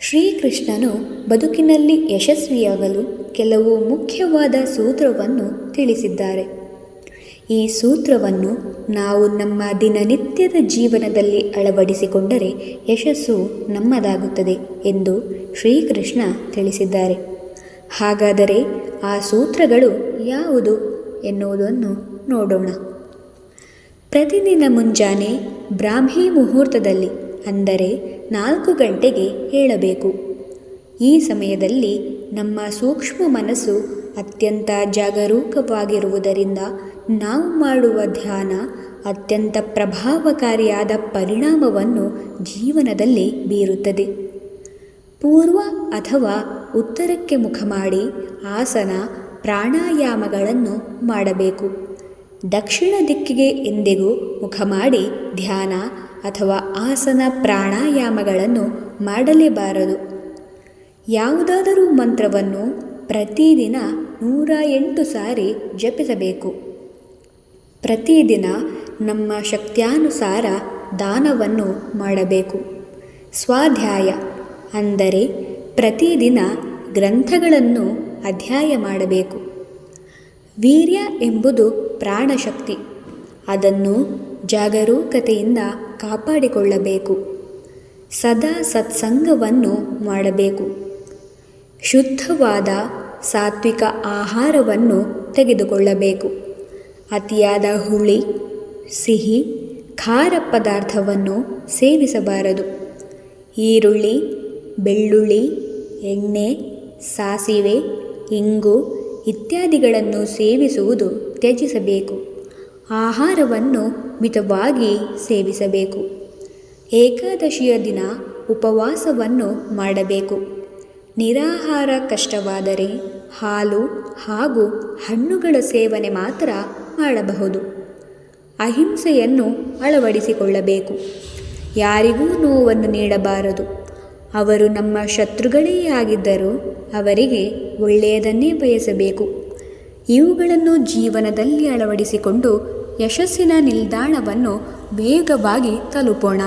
ಶ್ರೀಕೃಷ್ಣನು ಬದುಕಿನಲ್ಲಿ ಯಶಸ್ವಿಯಾಗಲು ಕೆಲವು ಮುಖ್ಯವಾದ ಸೂತ್ರವನ್ನು ತಿಳಿಸಿದ್ದಾರೆ. ಈ ಸೂತ್ರವನ್ನು ನಾವು ನಮ್ಮ ದಿನನಿತ್ಯದ ಜೀವನದಲ್ಲಿ ಅಳವಡಿಸಿಕೊಂಡರೆ ಯಶಸ್ಸು ನಮ್ಮದಾಗುತ್ತದೆ ಎಂದು ಶ್ರೀಕೃಷ್ಣ ತಿಳಿಸಿದ್ದಾರೆ. ಹಾಗಾದರೆ ಆ ಸೂತ್ರಗಳು ಯಾವುದು ಎನ್ನುವುದನ್ನು ನೋಡೋಣ. ಪ್ರತಿದಿನ ಮುಂಜಾನೆ ಬ್ರಾಹ್ಮಿ ಮುಹೂರ್ತದಲ್ಲಿ ಅಂದರೆ 4 ಗಂಟೆಗೆ ಏಳಬೇಕು. ಈ ಸಮಯದಲ್ಲಿ ನಮ್ಮ ಸೂಕ್ಷ್ಮ ಮನಸ್ಸು ಅತ್ಯಂತ ಜಾಗರೂಕವಾಗಿರುವುದರಿಂದ ನಾವು ಮಾಡುವ ಧ್ಯಾನ ಅತ್ಯಂತ ಪ್ರಭಾವಕಾರಿಯಾದ ಪರಿಣಾಮವನ್ನು ಜೀವನದಲ್ಲಿ ಬೀರುತ್ತದೆ. ಪೂರ್ವ ಅಥವಾ ಉತ್ತರಕ್ಕೆ ಮುಖ ಮಾಡಿ ಆಸನ ಪ್ರಾಣಾಯಾಮಗಳನ್ನು ಮಾಡಬೇಕು. ದಕ್ಷಿಣ ದಿಕ್ಕಿಗೆ ಎಂದಿಗೂ ಮುಖ ಮಾಡಿ ಧ್ಯಾನ ಅಥವಾ ಆಸನ ಪ್ರಾಣಾಯಾಮಗಳನ್ನು ಮಾಡಲೇಬಾರದು. ಯಾವುದಾದರೂ ಮಂತ್ರವನ್ನು ಪ್ರತಿದಿನ 108 ಸಾರಿ ಜಪಿಸಬೇಕು. ಪ್ರತಿದಿನ ನಮ್ಮ ಶಕ್ತ್ಯಾನುಸಾರ ದಾನವನ್ನು ಮಾಡಬೇಕು. ಸ್ವಾಧ್ಯಾಯ ಅಂದರೆ ಪ್ರತಿದಿನ ಗ್ರಂಥಗಳನ್ನು ಅಧ್ಯಯನ ಮಾಡಬೇಕು. ವೀರ್ಯ ಎಂಬುದು ಪ್ರಾಣಶಕ್ತಿ, ಅದನ್ನು ಜಾಗರೂಕತೆಯಿಂದ ಕಾಪಾಡಿಕೊಳ್ಳಬೇಕು. ಸದಾ ಸತ್ಸಂಗವನ್ನು ಮಾಡಬೇಕು. ಶುದ್ಧವಾದ ಸಾತ್ವಿಕ ಆಹಾರವನ್ನು ತೆಗೆದುಕೊಳ್ಳಬೇಕು. ಅತಿಯಾದ ಹುಳಿ, ಸಿಹಿ, ಖಾರ ಪದಾರ್ಥವನ್ನು ಸೇವಿಸಬಾರದು. ಈರುಳ್ಳಿ, ಬೆಳ್ಳುಳ್ಳಿ, ಎಣ್ಣೆ, ಸಾಸಿವೆ, ಇಂಗು ಇತ್ಯಾದಿಗಳನ್ನು ಸೇವಿಸುವುದು ತ್ಯಜಿಸಬೇಕು. ಆಹಾರವನ್ನು ಮಿತವಾಗಿ ಸೇವಿಸಬೇಕು. ಏಕಾದಶಿಯ ದಿನ ಉಪವಾಸವನ್ನು ಮಾಡಬೇಕು. ನಿರಾಹಾರ ಕಷ್ಟವಾದರೆ ಹಾಲು ಹಾಗೂ ಹಣ್ಣುಗಳ ಸೇವನೆ ಮಾತ್ರ ಮಾಡಬಹುದು. ಅಹಿಂಸೆಯನ್ನು ಅಳವಡಿಸಿಕೊಳ್ಳಬೇಕು. ಯಾರಿಗೂ ನೋವನ್ನು ನೀಡಬಾರದು. ಅವರು ನಮ್ಮ ಶತ್ರುಗಳೇ ಆಗಿದ್ದರೂ ಅವರಿಗೆ ಒಳ್ಳೆಯದನ್ನೇ ಬಯಸಬೇಕು. ಇವುಗಳನ್ನು ಜೀವನದಲ್ಲಿ ಅಳವಡಿಸಿಕೊಂಡು ಯಶಸ್ಸಿನ ನಿಲ್ದಾಣವನ್ನು ವೇಗವಾಗಿ ತಲುಪೋಣ.